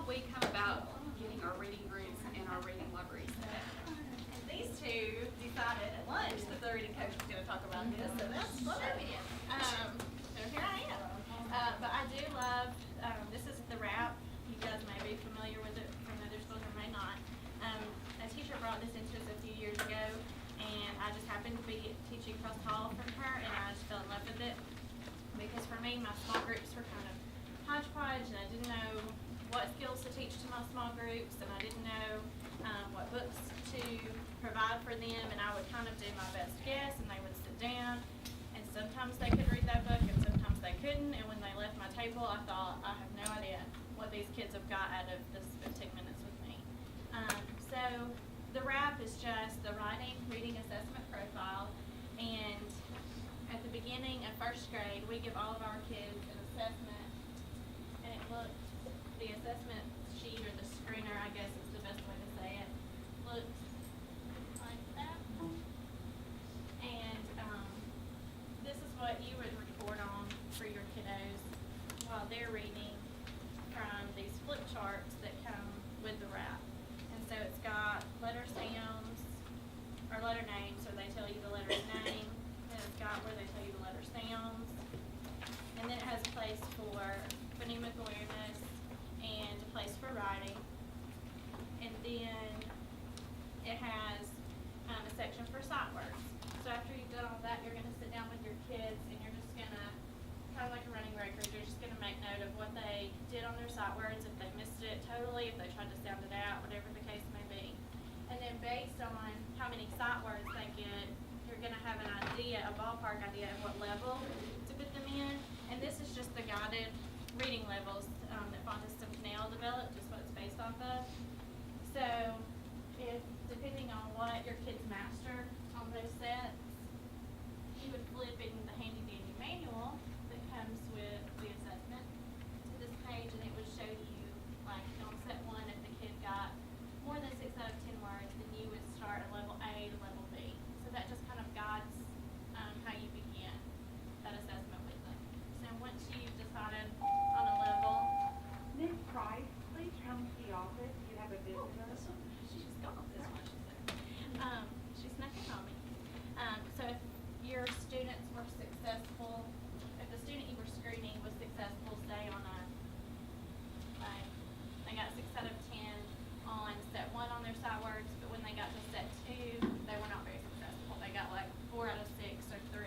we come about getting our reading groups and our reading libraries set up. And these two decided at lunch that the reading coach was going to talk about this, so that's fun. So here I am. But I do love, this is the wrap. You guys may be familiar with it from other schools or may not. A teacher brought this into us a few years ago, and I just happened to be teaching across the hall from her, and I just fell in love with it. Because for me, my small groups were kind of hodgepodge, and I didn't know what skills to teach to my small groups, and I didn't know what books to provide for them, and I would kind of do my best guess, and they would sit down, and sometimes they could read that book, and sometimes they couldn't, and when they left my table, I thought, I have no idea what these kids have got out of this 15 minutes with me. So the wrap is just the writing, reading assessment profile, and at the beginning of first grade, we give all of our kids an assessment, and it looks, the assessment sheet or the screener, I guess is the best way to say it, looks like that. And this is what you would report on for your kiddos while they're reading from these flip charts that come with the wrap. And so it's got letter sounds, or letter names, so they tell you the letter's name. And it's got where they tell you the letter sounds. And then it has a place for phonemic awareness and a place for writing. And then it has a section for sight words. So after you've done all that, you're going to sit down with your kids and you're just going to, kind of like a running record, you're just going to make note of what they did on their sight words, if they missed it totally, if they tried to sound it out, whatever the case may be. And then based on how many sight words they get, you're going to have an idea, a ballpark idea of what level to put them in. And this is just the guided reading levels that Fontes Nail developed, just what it's based off of. So, if depending on what your kids master on those sets, you would flip in the handy dandy manual that comes with the assessment to this page, and it would show you, like on set 1, if the kid got more than 6 out of 10 words, then you would start at level A to level B. So that just kind of guides how you begin that assessment with them. So once you've decided on a level, Ms. Price, please come to the office. You have a visitor. she's gone. This one, she said. She snuck in on me. So if your students were successful, if the student you were screening was successful, say on they got 6 out of 10 on set 1 on their sight words, but when they got to set 2, they were not very successful. They got like 4 out of 6 or 3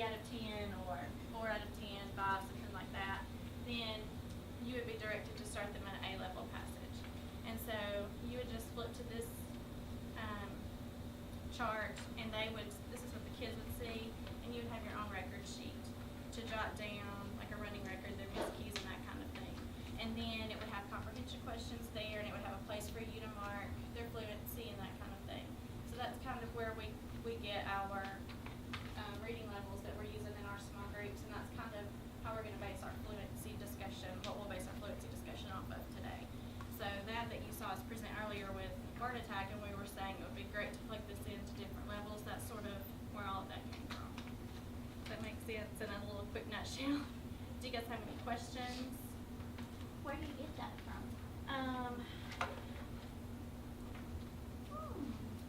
out of 10 or 4 out of 10, 5, something like that. Then you would be directed to start them in an A-level passage. And so you would just flip to this chart, and this is what the kids would see, and you would have your own record sheet to jot down, like a running record, their miss keys and that kind of thing. And then it would have comprehension questions there, and it would have a place for you to mark their fluency and that kind of thing. So that's kind of where we get our reading levels that we're using in our small groups, and that's kind of how we're going to base our fluency discussion, what we'll base our fluency discussion off of today. So that you saw us present earlier with Word Attack, and we were saying it would be great to plug this into different levels. That's sort of where all of that came from. Does that make sense in a little quick nutshell? Do you guys have any questions? Where do you get that from?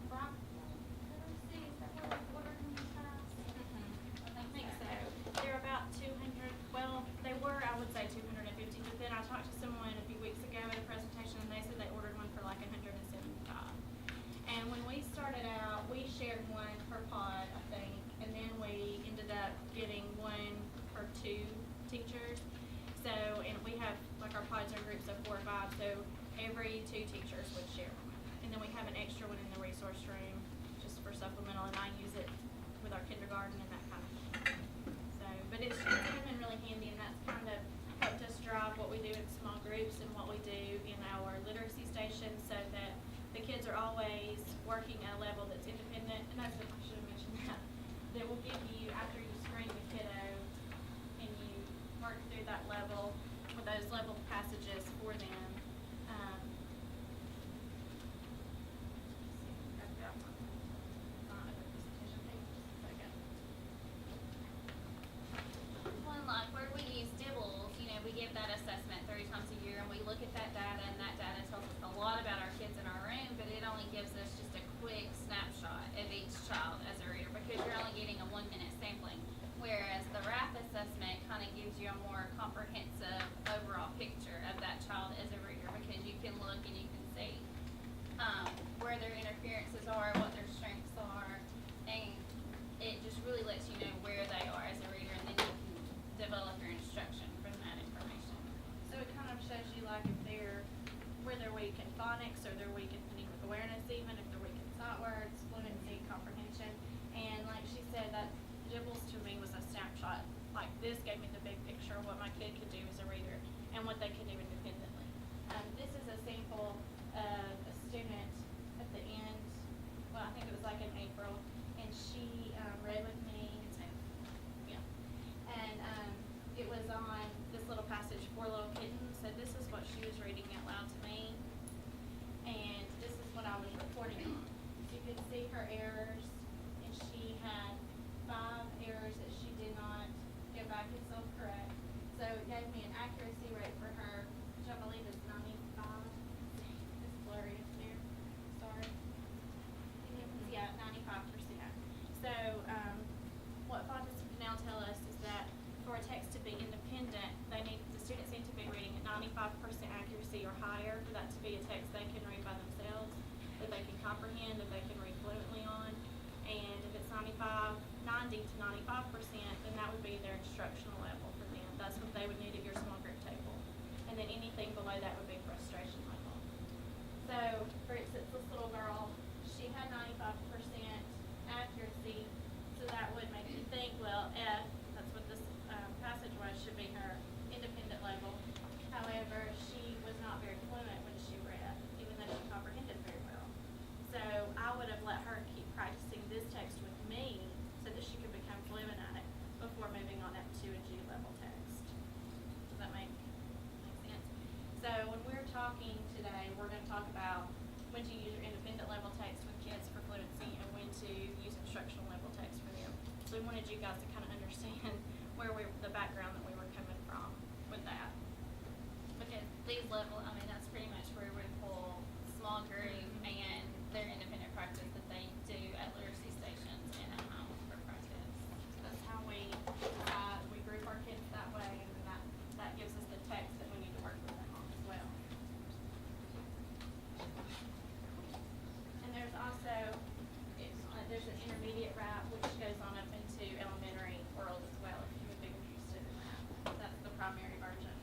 Literacy, is that what we ordered in the past? I think so. They're about 200, well, they were, I would say 250, but then I talked to someone a few weeks ago at a presentation, and they said they ordered one for like 175. And when we started out, we shared one per pod, I think, and then we ended up getting one per 2 teachers. So, and we have, like our pods are groups of 4 or 5, so every 2 teachers would share one. And then we have an extra one in the resource room just for supplemental, and I use it with our kindergarten and that kind of thing. So, but it's been really handy, and that's kind of helped us drive what we do in small groups and what we do in our literacy stations, so that the kids are always working at a level that's independent. And that's what I should have mentioned that will give you, after you screen the kiddo and you work through that level with those level passages for them. One like where we use Dibbles, we give that assessment 3 times a year, and look at that data, and that data tells us a lot about our kids in our room, but it only gives us just a quick snapshot of each child as a reader, because you're only getting a 1-minute sampling. Whereas the RAP assessment kind of gives you a more comprehensive overall picture of that child as a reader, because you can look and you can see where their interferences are, what their strengths are, and it just really lets you know where they are as a reader, and then you can develop your instruction from that information. So it kind of shows you like if they're, where they're weak in phonics, or they're weak in phonemic awareness, even if they're weak in sight words, fluency, comprehension. And like she said, that Gibbles to me was a snapshot. Like this gave me the big picture of what my kid could do as a reader and what they could do independently. This is a sample of a student at the end, well, I think it was like in April, and she read with me. Yeah. And it was on this little passage, Four Little Kittens. So this is what she was reading out loud to me. And this is what I was reporting on. So you could see her errors, and she had 5 errors that she did not go back and self-correct. So it gave me an accuracy rate for her, which I believe is 95. It's blurry up there. Sorry. Yeah, 95%. So what phonics can now tell us is that for a text to be independent, the students need to be reading at 95% accuracy or higher for that to be a text they can read by themselves, that they can comprehend, that they can read fluently on. And if it's 90 to 95%, then that would be their instructional level for them. That's what they would need at your small group table. And then anything below that would be frustration level. So, for instance, this little girl, she had 95% accuracy, so that would make you think, well, F, that's what this passage was, should be her independent level. However, she was not very fluent when she read, even though she comprehended very well. So I would have let her keep practicing this text with me so that she could become fluent at it before moving on up to a G level text. Does that make sense? So when we're talking today, we're going to talk about when to use your independent level text with kids for fluency and when to use instructional level text for them. So we wanted you guys to kind of understand the background that we were coming from with that. Because these level, I mean, that's pretty much where we pull small group and their independent practice that they do at literacy stations and at home for practice. So that's how we group our kids that way, and then that gives us the text that we need to work with them on as well. And there's also there's an intermediate route which goes on up into elementary world as well, if you would be interested in that. That's the primary version.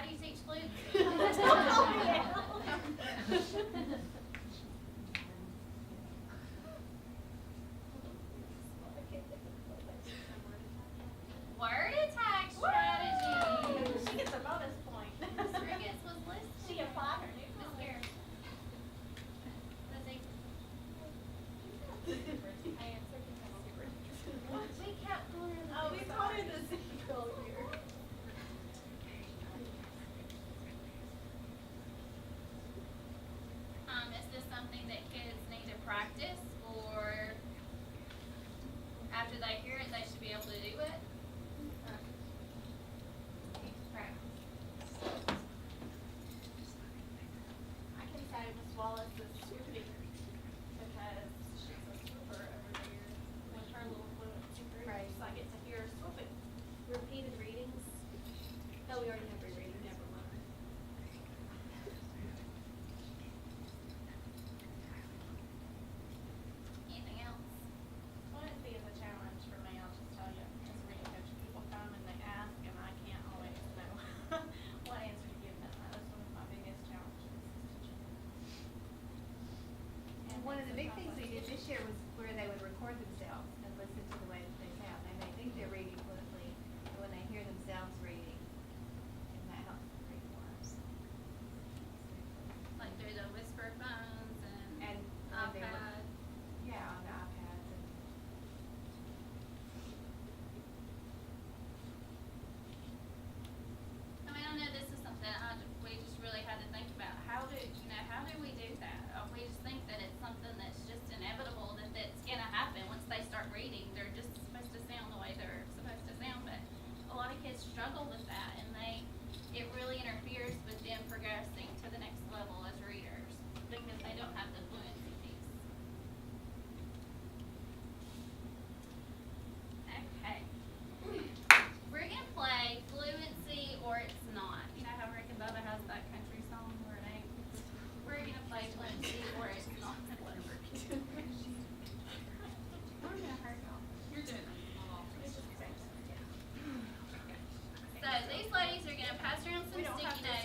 how do you teach fluency? Word attack strategy. She gets a bonus point. Miss Riggins was listening. She applied her new Miss college. Bear. Lizzie. We kept calling her the Oh, we called her the seagull here. Is this something that kids need to practice, or after they hear it, they should be able to do it? I can say Miss Wallace is swooping because she's a swooper over there with her little fluency group. Right. So I get to hear her swooping. Repeated readings? Oh, we already have rereading, never mind. Anything else? Fluency is a challenge for me, I'll just tell you. As a reading coach, people come and they ask and I can't always know what answer to give them. That's one of my biggest challenges is teaching. And One of the big things sometimes we did this year was where they would record themselves and listen to the way that they sound. They may think they're reading fluently, but when they hear themselves reading, and that helps them read more. Like through the whisper phones and And when they were- iPad? Yeah, on the iPads and. I mean, I know this is something we just really had to think about. How do we do that? We just think that it's something that's just inevitable, that that's gonna happen once they start reading. They're just supposed to sound the way they're supposed to sound, but a lot of kids struggle with that, and it really interferes with them progressing to the next level as readers because they don't have the fluency piece. Okay. We're gonna play fluency or it's not. You know how Rick and Bubba has that country song where we're gonna play fluency or it's not. Whatever. I'm gonna hurt y'all. You're doing it. It's just the same thing. So these ladies are gonna pass around some We don't have sticky to